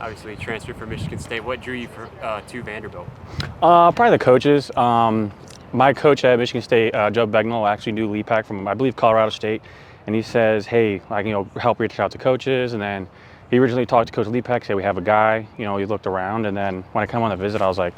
obviously transferred from Michigan State. What drew you to Vanderbilt? Probably the coaches. My coach at Michigan State, Joe Begnell, actually knew Lepak from, I believe, Colorado State, and he says, "Hey, help reach out to coaches." And then he originally talked to Coach Lepak, said, "We have a guy." He looked around, and then when I come on the visit, I was like,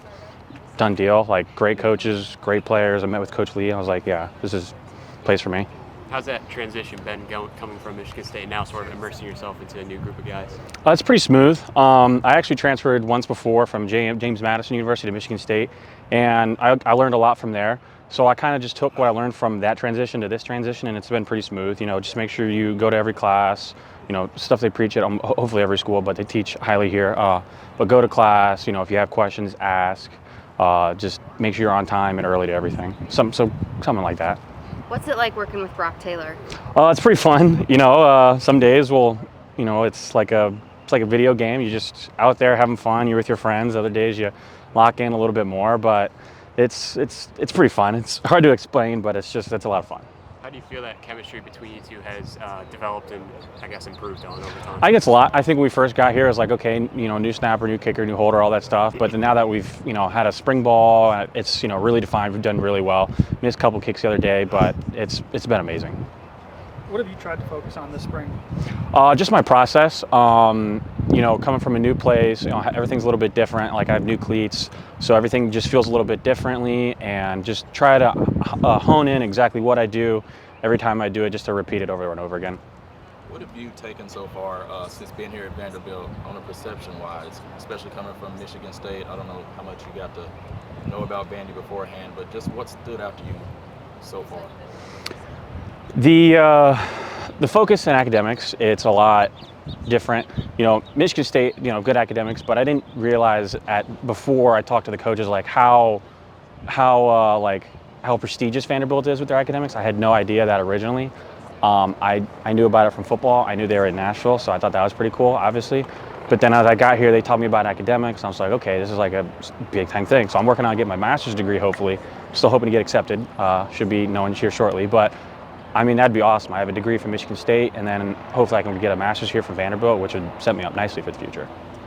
"Done deal." Like, great coaches, great players. I met with Coach Lee, and I was like, "Yeah, this is a place for me." How's that transition been coming from Michigan State, now sort of immersing yourself into a new group of guys? It's pretty smooth. I actually transferred once before from James Madison University to Michigan State, and I learned a lot from there. So I kind of just took what I learned from that transition to this transition, and it's been pretty smooth. Just make sure you go to every class. Stuff they preach at hopefully every school, but they teach highly here. But go to class. If you have questions, ask. Just make sure you're on time and early to everything. Something like that. What's it like working with Brock Taylor? It's pretty fun. Some days it's like a video game. You're just out there having fun. You're with your friends. Other days you lock in a little bit more, but it's pretty fun. It's hard to explain, but it's a lot of fun. How do you feel that chemistry between you two has developed and, I guess, improved on over time? I think it's a lot. I think when we first got here, it was like, okay, new snapper, new kicker, new holder, all that stuff. But then now that we've, had a spring ball, it's, really defined. We've done really well. Missed a couple kicks the other day, but it's been amazing. What have you tried to focus on this spring? Just my process. Coming from a new place, everything's a little bit different. Like, I have new cleats, so everything just feels a little bit differently, and just try to hone in exactly what I do every time I do it, just to repeat it over and over again. What have you taken so far since being here at Vanderbilt on a perception-wise, especially coming from Michigan State? I don't know how much you got to know about Vandy beforehand, but just what stood out to you so far? The focus in academics, it's a lot different. Michigan State, good academics, but I didn't realize before I talked to the coaches, like how prestigious Vanderbilt is with their academics. I had no idea that originally. I knew about it from football. I knew they were in Nashville, so I thought that was pretty cool, obviously. But then as I got here, they taught me about academics, and I was like, okay, this is like a big time thing. So I'm working on getting my master's degree, hopefully. Still hoping to get accepted. Should be knowing here shortly. But I mean, that'd be awesome. I have a degree from Michigan State, and then hopefully I can get a master's here from Vanderbilt, which would set me up nicely for the future.